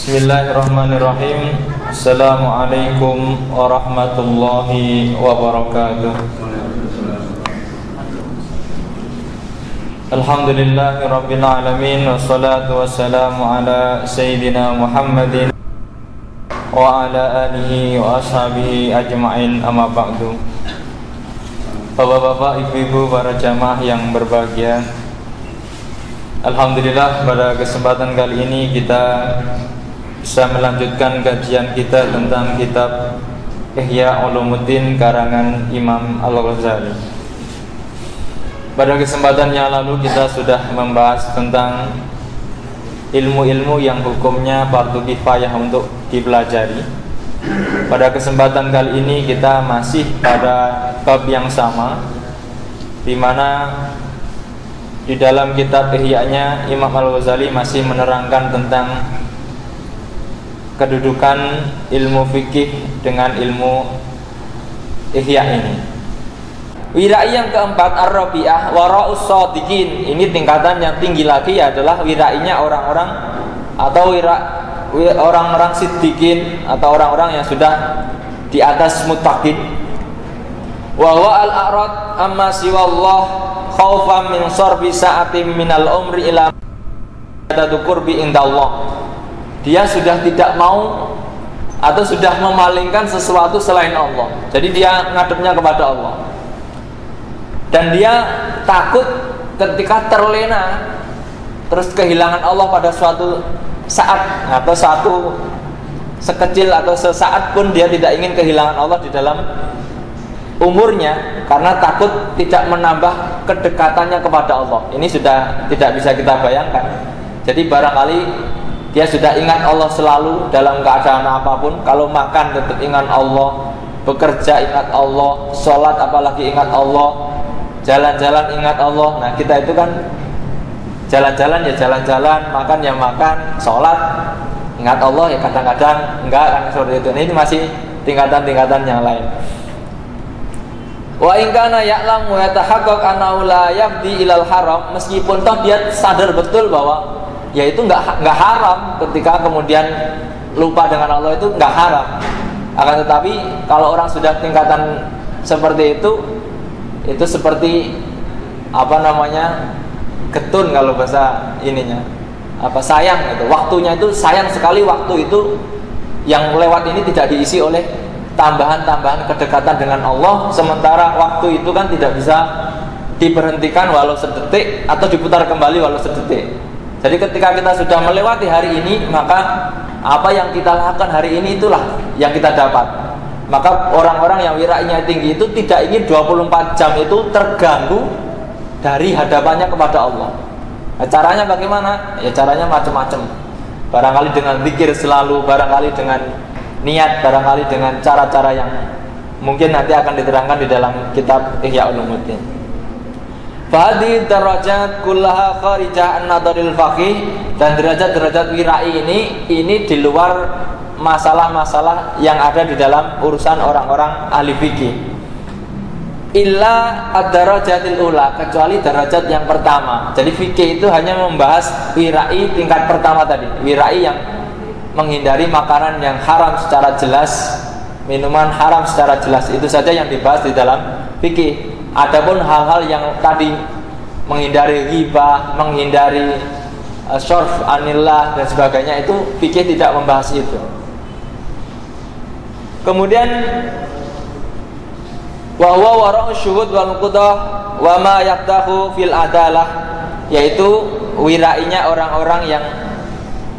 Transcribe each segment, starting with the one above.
Bismillahirrahmanirrahim. Assalamualaikum warahmatullahi wabarakatuh. Alhamdulillahirabbil alamin, wassalatu wassalamu ala sayyidina Muhammadin wa ala alihi wa ashabihi ajma'in, amma ba'du. Bapak-bapak, ibu-ibu, para jamaah yang berbahagia, alhamdulillah pada kesempatan kali ini kita bisa melanjutkan kajian kita tentang kitab Ihya Ulumuddin karangan Imam Al-Ghazali. Pada kesempatan yang lalu kita sudah membahas tentang ilmu-ilmu yang hukumnya fardu kifayah untuk dipelajari. Pada kesempatan kali ini kita masih pada bab yang sama, di mana di dalam kitab Ihya-nya Imam Al-Ghazali masih menerangkan tentang kedudukan ilmu fikih dengan ilmu ihya ini. Wirai yang keempat, ar-rabi'ah wara'us shadiqin. Ini tingkatan yang tinggi lagi adalah wirainya orang-orang atau orang-orang siddiqin atau orang-orang yang sudah di atas muttaqin. Wa huwa al-a'rad amma siwallah khaufan min sarfi sa'atin minal umri ila adadu qurbi indallah. Dia sudah tidak mau atau sudah memalingkan sesuatu selain Allah. Jadi dia ngadepnya kepada Allah. Dan dia takut ketika terlena terus kehilangan Allah pada suatu saat atau satu sekecil atau sesaat pun dia tidak ingin kehilangan Allah di dalam umurnya, karena takut tidak menambah kedekatannya kepada Allah. Ini sudah tidak bisa kita bayangkan. Jadi barangkali dia sudah ingat Allah selalu dalam keadaan apapun. Kalau makan tetap ingat Allah, bekerja ingat Allah, sholat apalagi ingat Allah, jalan-jalan ingat Allah. Nah kita itu kan jalan-jalan ya jalan-jalan, makan ya makan, sholat ingat Allah ya kadang-kadang enggak kan, seperti itu. Nah, ini masih tingkatan-tingkatan yang lain. Wa in kana ya'lam wa yatahaqqaq annahu la yafdi ilal haram, meskipun toh dia sadar betul bahwa ya itu nggak haram, ketika kemudian lupa dengan Allah itu nggak haram. Akan tetapi kalau orang sudah tingkatan seperti itu seperti apa namanya, getun kalau bahasa ininya, apa, sayang gitu. Waktunya itu sayang sekali, waktu itu yang lewat ini tidak diisi oleh tambahan-tambahan kedekatan dengan Allah, sementara waktu itu kan tidak bisa diberhentikan walau sedetik atau diputar kembali walau sedetik. Jadi ketika kita sudah melewati hari ini, maka apa yang kita lakukan hari ini itulah yang kita dapat. Maka orang-orang yang wirainya tinggi itu tidak ingin 24 jam itu terganggu dari hadapannya kepada Allah. Nah, caranya bagaimana? Ya caranya macam-macam. Barangkali dengan zikir selalu, barangkali dengan niat, barangkali dengan cara-cara yang mungkin nanti akan diterangkan di dalam kitab Ihya Ulumuddin. Fahadi derajat kullaha kharijah an-nadharil faqih, dan derajat-derajat wirai ini di luar masalah-masalah yang ada di dalam urusan orang-orang ahli fikih. Illa ad-darajatil ula, kecuali derajat yang pertama. Jadi fikih itu hanya membahas wirai tingkat pertama tadi, wirai yang menghindari makanan yang haram secara jelas, minuman haram secara jelas, itu saja yang dibahas di dalam fikih. Adapun hal-hal yang tadi menghindari ghibah, menghindari syarf anillah dan sebagainya, itu fikih tidak membahas itu. Kemudian wa huwa wara'u syuhud wal qudah wa ma yaqdahu fil adalah, yaitu wirainya orang-orang yang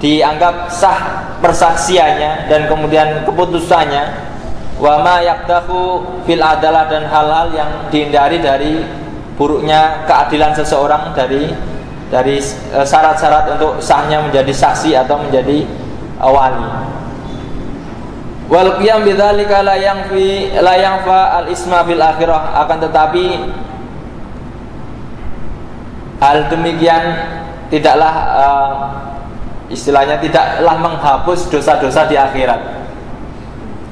dianggap sah persaksiannya dan kemudian keputusannya, wa ma yaqdahu fil adalah, dan hal-hal yang dihindari dari buruknya keadilan seseorang, dari syarat-syarat untuk sahnya menjadi saksi atau menjadi wali. Wal qiyam bidzalika la yanfa al isma fil akhirah, akan tetapi hal demikian tidaklah istilahnya tidaklah menghapus dosa-dosa di akhirat.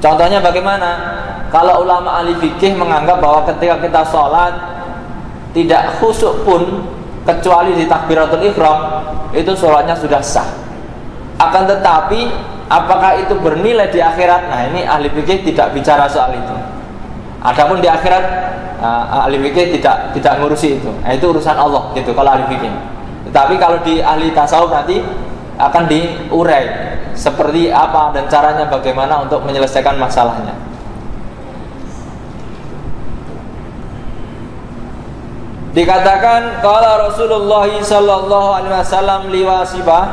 Contohnya bagaimana? Kalau ulama ahli fikih menganggap bahwa ketika kita sholat tidak khusyuk pun kecuali di takbiratul ihram, itu sholatnya sudah sah. Akan tetapi apakah itu bernilai di akhirat? Nah, ini ahli fikih tidak bicara soal itu. Adapun di akhirat, ahli fikih tidak ngurusi itu. Nah, itu urusan Allah gitu kalau ahli fikih. Tetapi kalau di ahli tasawuf nanti akan diurai seperti apa dan caranya bagaimana untuk menyelesaikan masalahnya. Dikatakan qala Rasulullah sallallahu alaihi wasallam liwasibah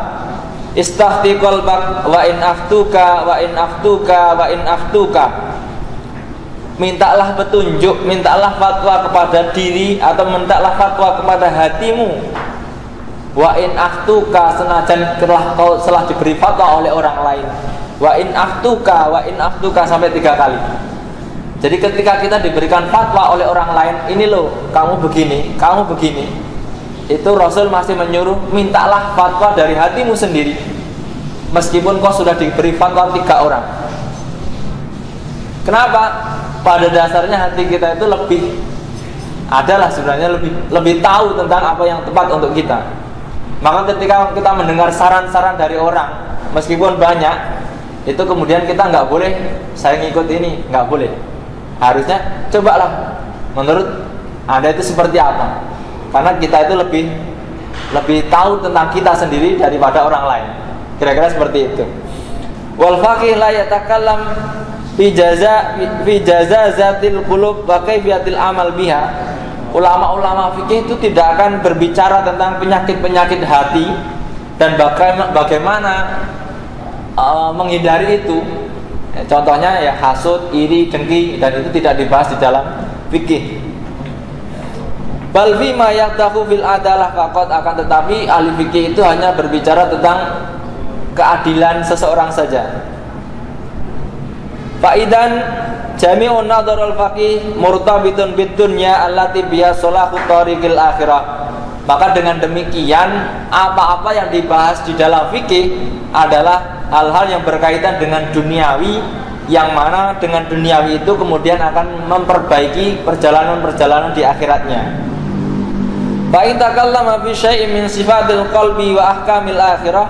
istafti qalbak wa in aftuka wa in aftuka wa in aftuka. Mintalah petunjuk, mintalah fatwa kepada diri atau mintalah fatwa kepada hatimu. Wa in aftuka, senajan kau telah diberi fatwa oleh orang lain. Wa in aftuka sampai 3 kali. Jadi ketika kita diberikan fatwa oleh orang lain, ini loh, kamu begini, itu Rasul masih menyuruh mintalah fatwa dari hatimu sendiri, meskipun kau sudah diberi fatwa 3 orang. Kenapa? Pada dasarnya hati kita itu sebenarnya lebih tahu tentang apa yang tepat untuk kita. Maka ketika kita mendengar saran-saran dari orang, meskipun banyak, itu kemudian kita nggak boleh saya ngikut ini, nggak boleh. Harusnya cobalah menurut Anda itu seperti apa, karena kita itu lebih tahu tentang kita sendiri daripada orang lain. Kira-kira seperti itu. Wal faqih la yatakallam fi jazazatil qulub wa kaifiyatil amal biha. Ulama-ulama fikih itu tidak akan berbicara tentang penyakit-penyakit hati dan bagaimana menghindari itu. Contohnya ya hasud, iri, dengki, dan itu tidak dibahas di dalam fikih. Bal fi ma yaqtahu fil adalah faqat, akan tetapi ahli fikih itu hanya berbicara tentang keadilan seseorang saja. Faidan jami'un nadharul faqih murtabitun bid dunya allati biha salahu tariqil akhirah. Maka dengan demikian apa-apa yang dibahas di dalam fikih adalah hal-hal yang berkaitan dengan duniawi, yang mana dengan duniawi itu kemudian akan memperbaiki perjalanan-perjalanan di akhiratnya. Fa in takallama fi syai'in min sifatil qalbi wa ahkamil akhirah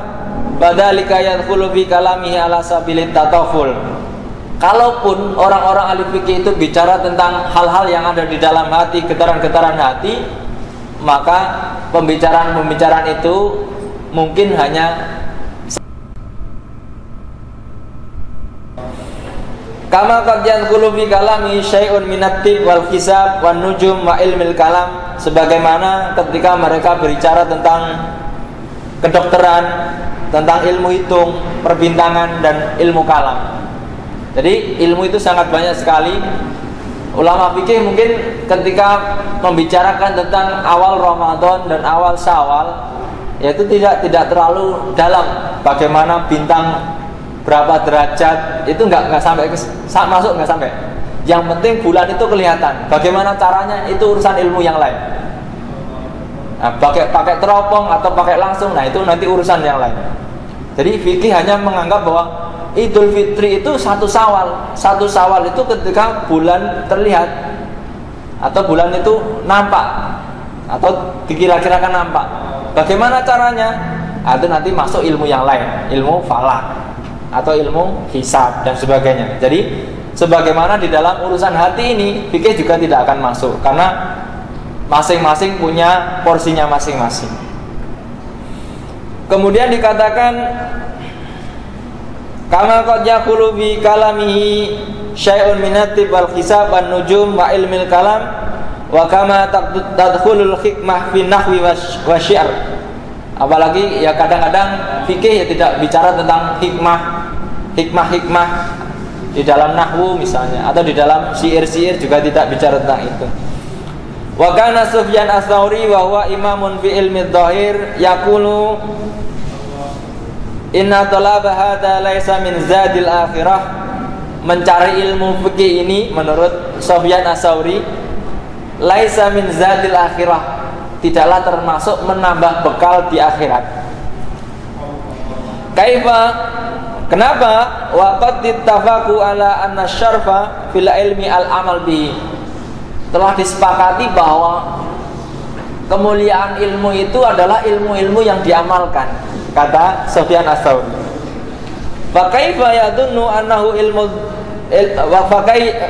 badzalika yadkhulu fi kalamihi ala sabilit tataful. Kalaupun orang-orang ahli fikih itu bicara tentang hal-hal yang ada di dalam hati, getaran-getaran hati, maka pembicaraan-pembicaraan itu mungkin hanya kama qad yanqulu fi kalami syai'un minat tib wal hisab wan nujum wa ilmil kalam, sebagaimana ketika mereka berbicara tentang kedokteran, tentang ilmu hitung, perbintangan dan ilmu kalam. Jadi ilmu itu sangat banyak sekali. Ulama fikih mungkin ketika membicarakan tentang awal Ramadan dan awal Syawal, yaitu tidak terlalu dalam bagaimana bintang berapa derajat, itu nggak sampai masuk, nggak sampai. Yang penting bulan itu kelihatan. Bagaimana caranya itu urusan ilmu yang lain. Nah, pakai teropong atau pakai langsung, nah itu nanti urusan yang lain. Jadi fikih hanya menganggap bahwa Idul Fitri itu 1 Syawal. 1 Syawal itu ketika bulan terlihat atau bulan itu nampak atau dikira-kirakan nampak. Bagaimana caranya? Nah, itu nanti masuk ilmu yang lain, ilmu falak atau ilmu hisab dan sebagainya. Jadi sebagaimana di dalam urusan hati ini, fikih juga tidak akan masuk karena masing-masing punya porsinya masing-masing. Kemudian dikatakan kama qad yaqulu bi kalamihi syai'un minatib wal hisab wan nujum wa ilmil kalam wa kama tadkhulul hikmah fi nahwi wa syi'r. Apalagi ya kadang-kadang fikih ya tidak bicara tentang hikmah di dalam nahwu misalnya, atau di dalam syair-syair juga tidak bicara tentang itu. Wa kana Sufyan Ats-Tsauri wa huwa imamun fi ilmi dhahir yaqulu inna talaba hadza laisa min zadil akhirah. Mencari ilmu fikih ini menurut Sufyan Ats-Tsauri laisa min zadil akhirah, tidaklah termasuk menambah bekal di akhirat. Kaifa? Kenapa? Wa qad ittafaqu ala anna syarfa fil ilmi al-amal bihi. Telah disepakati bahwa kemuliaan ilmu itu adalah ilmu-ilmu yang diamalkan, kata Sufyan Ats-Tsauri. Fa kaifa yadunnu annahu ilmu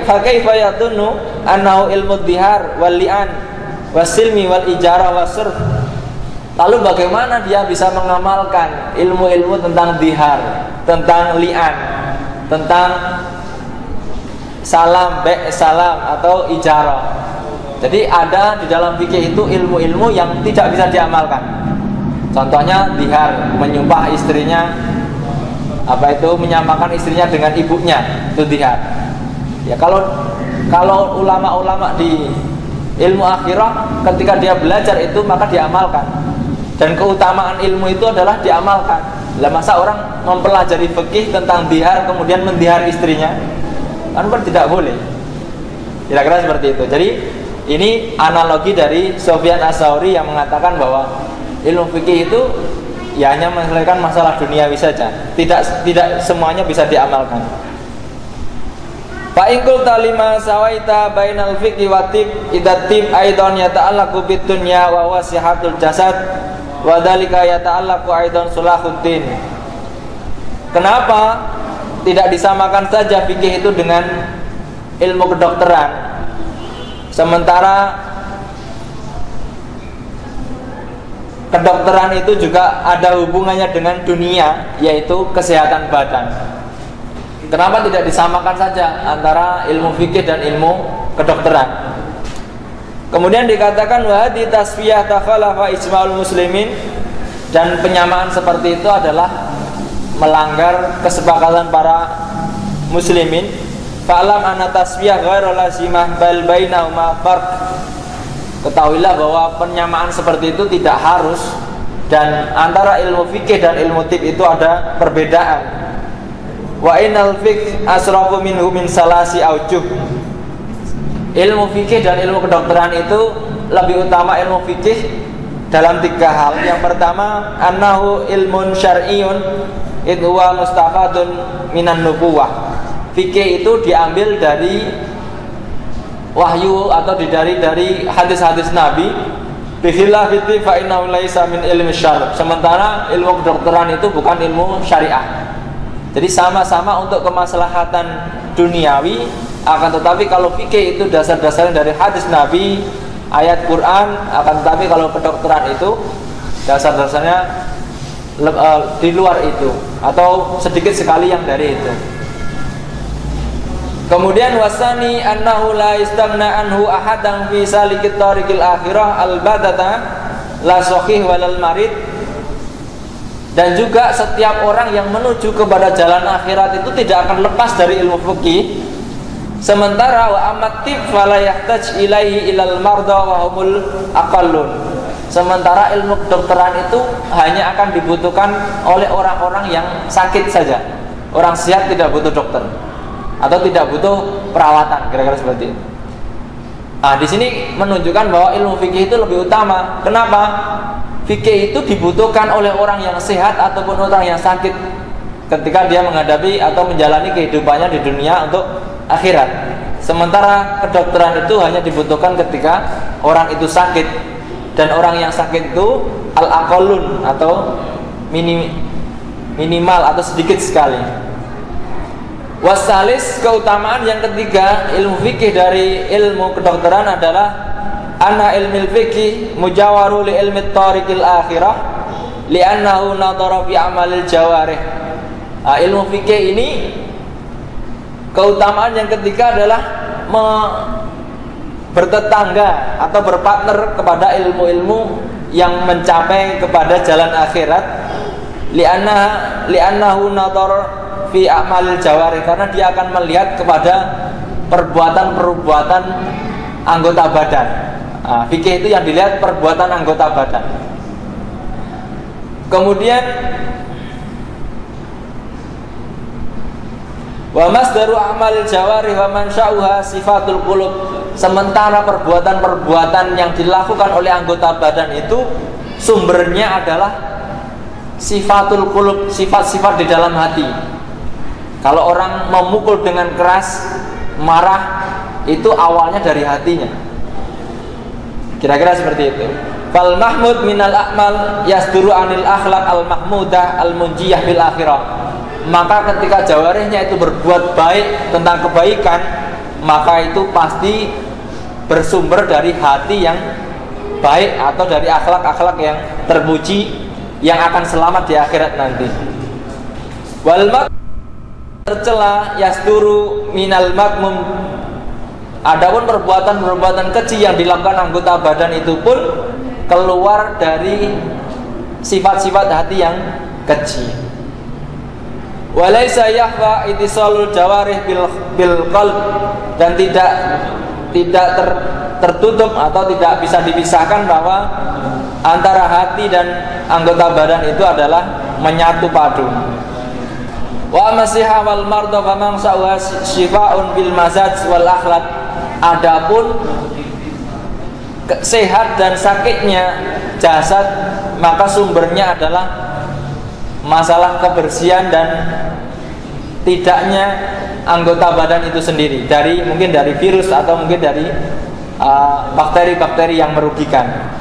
fa kaifa yadunnu annahu ilmu dihar wal li'an wasilmi wal ijarah wasirf. Lalu bagaimana dia bisa mengamalkan ilmu-ilmu tentang dihar, tentang li'an, tentang salam, salam atau ijarah. Jadi ada di dalam fikih itu ilmu-ilmu yang tidak bisa diamalkan. Contohnya dihar, menyumpah istrinya, menyamakan istrinya dengan ibunya, itu dihar. Ya kalau ulama-ulama di ilmu akhirah ketika dia belajar itu maka diamalkan. Dan keutamaan ilmu itu adalah diamalkan. Lah masa orang mempelajari fikih tentang dihar kemudian mendihar istrinya? Kan tidak boleh. Kira-kira seperti itu. Jadi ini analogi dari Sufyan Ats-Tsauri yang mengatakan bahwa ilmu fikih itu ya hanya menyelesaikan masalah duniawi saja. Tidak semuanya bisa diamalkan. Fa in qulta lima sawaita bainal fiqhi wa tib idza tib aidan yata'allaqu bid dunya wa huwa sihatul jasad wa dzalika yata'allaqu aidan sulahuddin. Kenapa tidak disamakan saja fikih itu dengan ilmu kedokteran, sementara kedokteran itu juga ada hubungannya dengan dunia, yaitu kesehatan badan. Kenapa tidak disamakan saja antara ilmu fikih dan ilmu kedokteran? Kemudian dikatakan wahdi tasfiyah takhalafa ijma'ul muslimin, dan penyamaan seperti itu adalah melanggar kesepakatan para muslimin. Fa'lam anna tasfiyah ghairu lazimah bal bainahuma farq. Ketahuilah bahwa penyamaan seperti itu tidak harus, dan antara ilmu fikih dan ilmu tib itu ada perbedaan. Wa innal fiqh asrafu minhu min salasi aujuh. Ilmu fikih dan ilmu kedokteran itu lebih utama ilmu fikih dalam 3 hal. Yang pertama, annahu ilmun syar'iyyun idh huwa mustafadun minan nubuwah. Fikih itu diambil dari wahyu atau dari hadis-hadis Nabi. Bikhilafiti fa innahu laisa min ilmi syar'i. Sementara ilmu kedokteran itu bukan ilmu syariah. Jadi sama-sama untuk kemaslahatan duniawi, akan tetapi kalau fikih itu dasar-dasarnya dari hadis Nabi, ayat Quran, akan tetapi kalau kedokteran itu dasar-dasarnya di luar itu atau sedikit sekali yang dari itu. Kemudian wasani annahu la istaghna anhu ahadan fi salikit tariqil akhirah al-badata la sahih walal marid. Dan juga setiap orang yang menuju kepada jalan akhirat itu tidak akan lepas dari ilmu fikih. Sementara wa amatib fala yahtaj ilaihi ilal marda wa humul aqallun. Sementara ilmu kedokteran itu hanya akan dibutuhkan oleh orang-orang yang sakit saja. Orang sehat tidak butuh dokter atau tidak butuh perawatan, kira-kira seperti itu. Nah, di sini menunjukkan bahwa ilmu fikih itu lebih utama. Kenapa? Fikih itu dibutuhkan oleh orang yang sehat ataupun orang yang sakit ketika dia menghadapi atau menjalani kehidupannya di dunia untuk akhirat. Sementara kedokteran itu hanya dibutuhkan ketika orang itu sakit, dan orang yang sakit itu al-aqallun atau minimal atau sedikit sekali. Wasalis, keutamaan yang ketiga ilmu fikih dari ilmu kedokteran adalah anna ilmil fikih mujawaru li ilmi tariqil akhirah li'annahu nadhara fi amalil jawarih. Ilmu fikih ini keutamaan yang ketiga adalah bertetangga atau berpartner kepada ilmu-ilmu yang mencapai kepada jalan akhirat, li'annahu nadhara fi amalil jawarih, karena dia akan melihat kepada perbuatan-perbuatan anggota badan. Fikih itu yang dilihat perbuatan anggota badan. Kemudian wa masdaru amal jawarih wa mansya'uha sifatul qulub. Sementara perbuatan-perbuatan yang dilakukan oleh anggota badan itu sumbernya adalah sifatul qulub, sifat-sifat di dalam hati. Kalau orang memukul dengan keras, marah, itu awalnya dari hatinya. Kira-kira seperti itu. Fal mahmud minal a'mal yasduru anil akhlaq al mahmudah al munjiyah bil akhirah. maka ketika jawarihnya itu berbuat baik tentang kebaikan, maka itu pasti bersumber dari hati yang baik atau dari akhlak-akhlak yang terpuji yang akan selamat di akhirat nanti. Wal tercela yasduru minal makmum. Adapun perbuatan-perbuatan keji yang dilakukan anggota badan itu pun keluar dari sifat-sifat hati yang keji. Walaysa yahwa itisalul jawarih bil qalb, dan tidak tertutup atau tidak bisa dipisahkan bahwa antara hati dan anggota badan itu adalah menyatu padu. Wa masiha wal marda fa mangsa'u syifaa'un bil mazaj wal akhlaq. Adapun sehat dan sakitnya jasad, maka sumbernya adalah masalah kebersihan dan tidaknya anggota badan itu sendiri, mungkin dari virus atau mungkin dari bakteri-bakteri yang merugikan.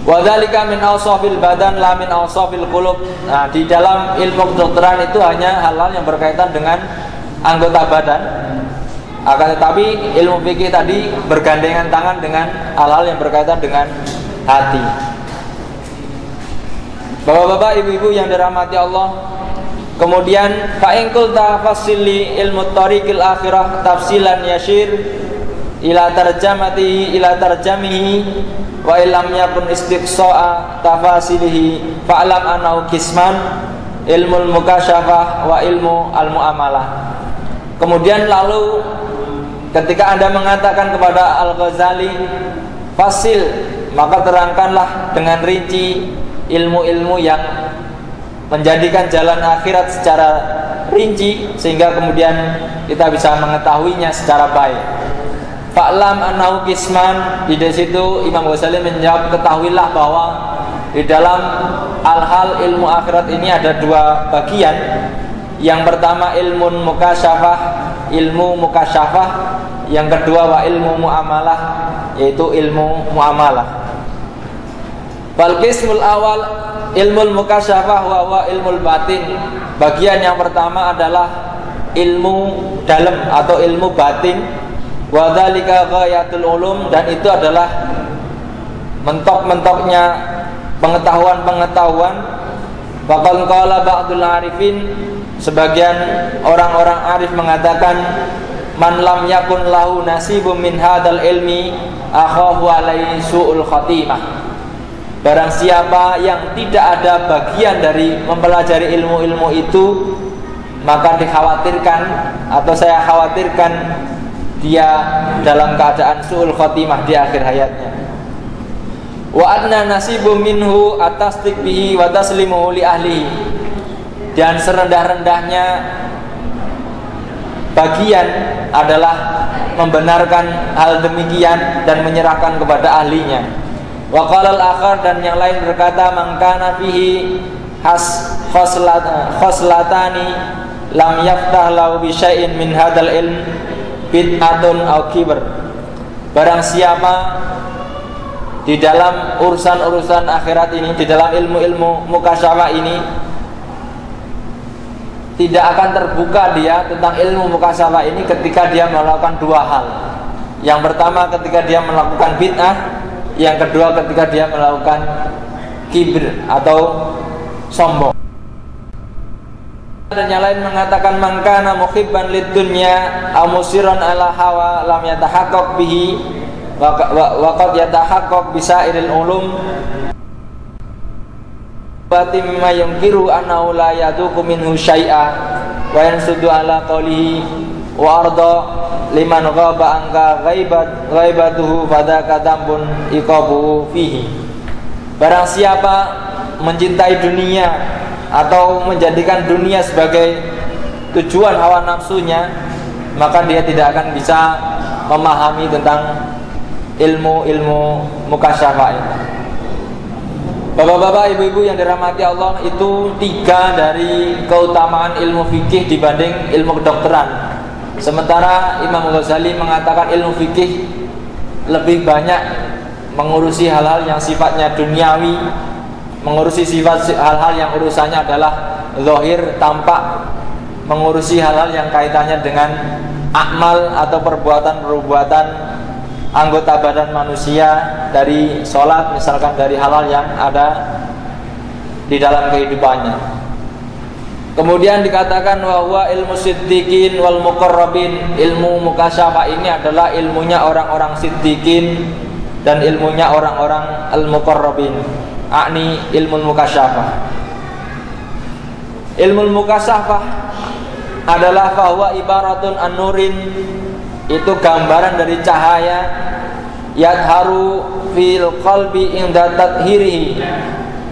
Wa dzalika min awsafil badan la min awsafil qulub. Nah, di dalam ilmu kedokteran itu hanya hal-hal yang berkaitan dengan anggota badan. Akan tetapi ilmu fikih tadi bergandengan tangan dengan hal-hal yang berkaitan dengan hati. Bapak-bapak, ibu-ibu yang dirahmati Allah, kemudian fa in qulta fasili ilmu tariqil akhirah tafsilan yashir ila tarjamihi wa illam yakun istiqsa'a tafasilihi fa'lam annahu qisman ilmul mukasyafah wa ilmu al-muamalah. Kemudian lalu ketika Anda mengatakan kepada Al-Ghazali fasil, maka terangkanlah dengan rinci ilmu-ilmu yang menjadikan jalan akhirat secara rinci, sehingga kemudian kita bisa mengetahuinya secara baik. Fa'lam annahu qisman. Di situ Imam Ghazali menjawab, ketahuilah bahwa di dalam hal-hal ilmu akhirat ini ada dua bagian. Yang pertama ilmu mukasyafah, yang kedua wa ilmu muamalah, yaitu ilmu muamalah. Fal qismul awal ilmu mukasyafah wa ilmu batin. Bagian yang pertama adalah ilmu dalam atau ilmu batin. Wa dzalika ghayatul ulum, dan itu adalah mentok-mentoknya pengetahuan-pengetahuan. Faqal qala ba'dul arifin, sebagian orang-orang arif mengatakan, man lam yakun lahu nasibun min hadzal ilmi akhafu alaihi su'ul khatimah. Barang siapa yang tidak ada bagian dari mempelajari ilmu-ilmu itu, maka dikhawatirkan atau saya khawatirkan dia dalam keadaan su'ul khatimah di akhir hayatnya. Wa adna nasibu minhu atasdik bihi wa taslimuhu li ahlihi, dan serendah-rendahnya bagian adalah membenarkan hal demikian dan menyerahkan kepada ahlinya. Wa qala al-akhar, dan yang lain berkata, man kana fihi khoslatani lam yaftah lahu bi syai'in min hadzal ilm bid'atun aw kibr. Barang siapa di dalam urusan-urusan akhirat ini, di dalam ilmu-ilmu mukasyafah ini, tidak akan terbuka dia tentang ilmu mukasyafah ini ketika dia melakukan dua hal. Yang pertama ketika dia melakukan bid'ah, yang kedua ketika dia melakukan kibr atau sombong. Dan yang lain mengatakan, man kana muhibban lid dunya aw musiran ala hawa lam yatahaqqaq bihi wa qad yatahaqqaq bi sa'iril ulum wa timma yunkiru annahu la yaduqu minhu syai'a wa yansudu ala qawlihi wa arda liman ghaba anka ghaibatuhu fadaka dambun iqabuhu fihi. Barang siapa mencintai dunia atau menjadikan dunia sebagai tujuan hawa nafsunya, maka dia tidak akan bisa memahami tentang ilmu-ilmu mukasyafah ini. Bapak-bapak, ibu-ibu yang dirahmati Allah, itu tiga dari keutamaan ilmu fikih dibanding ilmu kedokteran. Sementara Imam Ghazali mengatakan ilmu fikih lebih banyak mengurusi hal-hal yang sifatnya duniawi, mengurusi sifat hal-hal yang urusannya adalah zahir, tampak, mengurusi hal-hal yang kaitannya dengan amal atau perbuatan-perbuatan anggota badan manusia, dari sholat misalkan, dari hal-hal yang ada di dalam kehidupannya. Kemudian dikatakan bahwa ilmu siddiqin wal muqarrabin, ilmu mukasyafah ini adalah ilmunya orang-orang siddiqin dan ilmunya orang-orang al-muqarrabin, yakni ilmu mukasyafah. Ilmu mukasyafah adalah bahwa ibaratun an-nurin, itu gambaran dari cahaya, yadharu fil qalbi inda tathhirihi,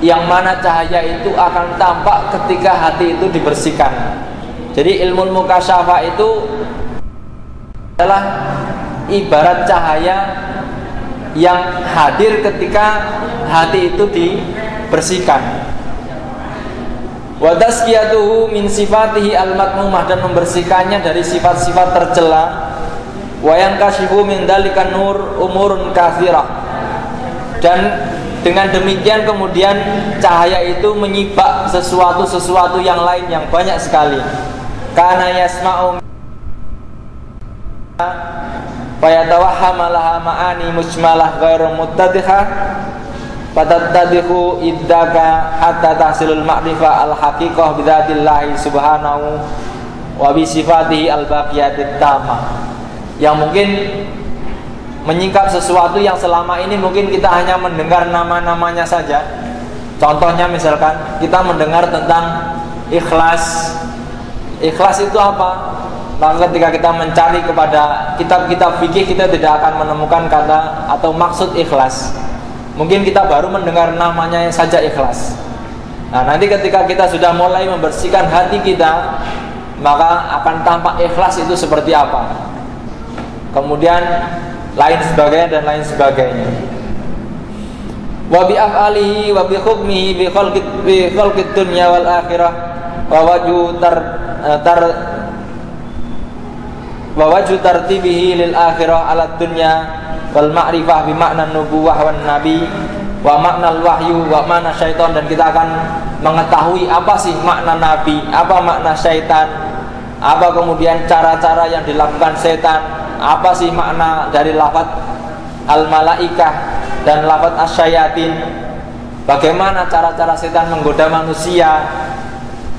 yang mana cahaya itu akan tampak ketika hati itu dibersihkan. Jadi ilmu mukasyafah itu adalah ibarat cahaya yang hadir ketika hati itu dibersihkan. Wa tazkiyatuhu min sifatihi al-matmumah, dan membersihkannya dari sifat-sifat tercela. Wa yankashifu min dzalika nur umurun katsirah, dan dengan demikian kemudian cahaya itu menyibak sesuatu yang lain yang banyak sekali. Kana yasma'u fayatawahhamalaha ma'ani mujmalah ghairu muttadihah fatattadihu iddaka hatta tahsilul ma'rifah al-haqiqah bidzatillahi subhanahu wa bi sifatihi al-baqiyatit tamah. Yang mungkin menyingkap sesuatu yang selama ini mungkin kita hanya mendengar nama-namanya saja. Contohnya misalkan kita mendengar tentang ikhlas. Ikhlas itu apa? Maka ketika kita mencari kepada kitab-kitab fikih, kita tidak akan menemukan kata atau maksud ikhlas. Mungkin kita baru mendengar namanya saja ikhlas. Nah, nanti ketika kita sudah mulai membersihkan hati kita, maka akan tampak ikhlas itu seperti apa. Kemudian lain sebagainya dan lain sebagainya. Wa bi af'alihi wa bi hukmihi bi khalqid dunya wal akhirah wa wajhu tartibihi lil akhirah ala dunya wal ma'rifah bi makna nubuwah wan nabi wa makna al wahyu wa makna syaitan, dan kita akan mengetahui apa sih makna nabi, apa makna syaitan, apa kemudian cara-cara yang dilakukan setan, apa sih makna dari lafaz al-malaikah dan lafaz asyayatin, bagaimana cara-cara setan menggoda manusia.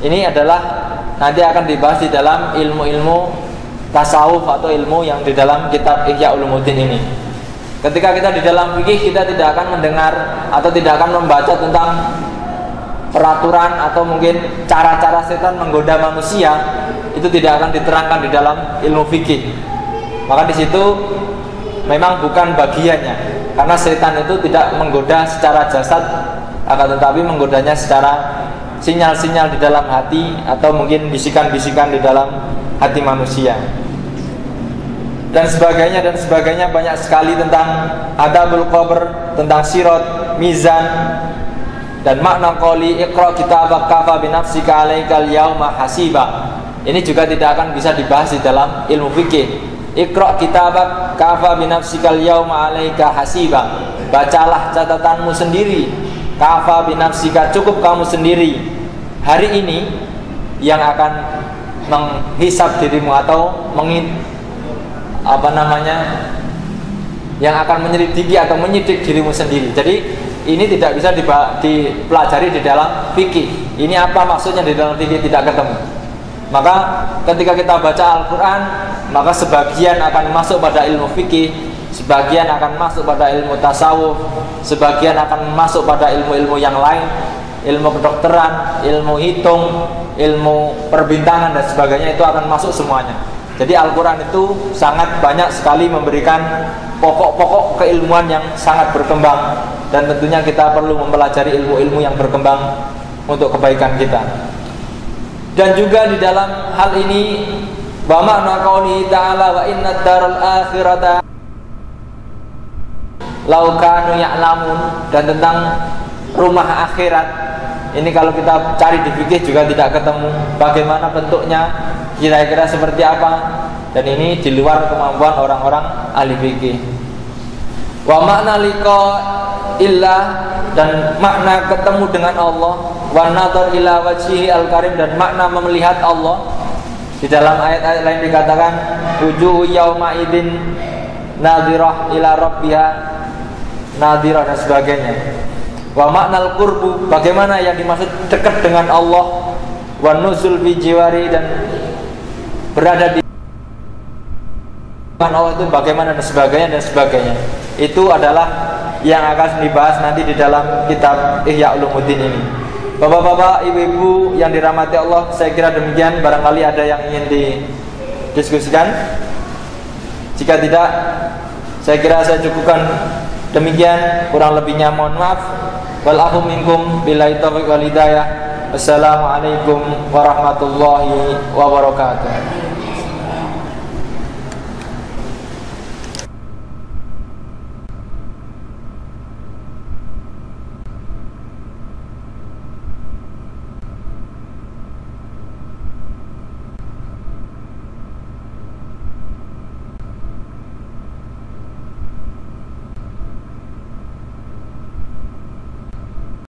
Ini adalah nanti akan dibahas di dalam ilmu-ilmu tasawuf atau ilmu yang di dalam kitab Ihya Ulumuddin ini. Ketika kita di dalam fikih, kita tidak akan mendengar atau tidak akan membaca tentang peraturan atau mungkin cara-cara setan menggoda manusia. Itu tidak akan diterangkan di dalam ilmu fikih. Maka di situ memang bukan bagiannya, karena setan itu tidak menggoda secara jasad, akan tetapi menggodanya secara sinyal-sinyal di dalam hati atau mungkin bisikan-bisikan di dalam hati manusia. Dan sebagainya banyak sekali tentang adabul qabr, tentang sirat, mizan, dan makna qouli iqra kitabaka kafa bi nafsika alaikal yauma hasiba. Ini juga tidak akan bisa dibahas di dalam ilmu fikih. Iqra kitabak kafa bi nafsikal yauma alaika hasiba. Bacalah catatanmu sendiri. Kafa bi nafsika, cukup kamu sendiri hari ini yang akan menghisab dirimu atau yang akan menyelidiki atau menyidik dirimu sendiri. Jadi ini tidak bisa dipelajari di dalam fikih. Ini apa maksudnya di dalam fikih, tidak ketemu. Maka ketika kita baca Al-Quran, maka sebagian akan masuk pada ilmu fikih, sebagian akan masuk pada ilmu tasawuf, sebagian akan masuk pada ilmu-ilmu yang lain, ilmu kedokteran, ilmu hitung, ilmu perbintangan dan sebagainya, itu akan masuk semuanya. Jadi Al-Quran itu sangat banyak sekali memberikan pokok-pokok keilmuan yang sangat berkembang, dan tentunya kita perlu mempelajari ilmu-ilmu yang berkembang untuk kebaikan kita. Dan juga di dalam hal ini wa makna qaulihi ta'ala wa inna daral akhirata law kanu ya'lamun, dan tentang rumah akhirat. Ini kalau kita cari di fikih juga tidak ketemu bagaimana bentuknya, kira-kira seperti apa, dan ini di luar kemampuan orang-orang ahli fikih. Wa makna liqa illah, dan makna ketemu dengan Allah, wan nadhar ila wajhihi al-karim, dan makna melihat Allah. Di dalam ayat-ayat lain dikatakan wujuhu yauma idzin nadhirah ila rabbiha nadhirah dan sebagainya. Wa maknal qurbu, bagaimana yang dimaksud dekat dengan Allah, wan nuzul bi jiwari, dan berada di Allah itu bagaimana dan sebagainya. Itu adalah yang akan dibahas nanti di dalam kitab Ihya Ulumuddin ini. Bapak-bapak, ibu-ibu yang dirahmati Allah, saya kira demikian. Barangkali ada yang ingin didiskusikan. Jika tidak, saya kira saya cukupkan demikian. Kurang lebihnya mohon maaf. Wal afu minkum billahi taufiq wal hidayah. Assalamualaikum warahmatullahi wabarakatuh.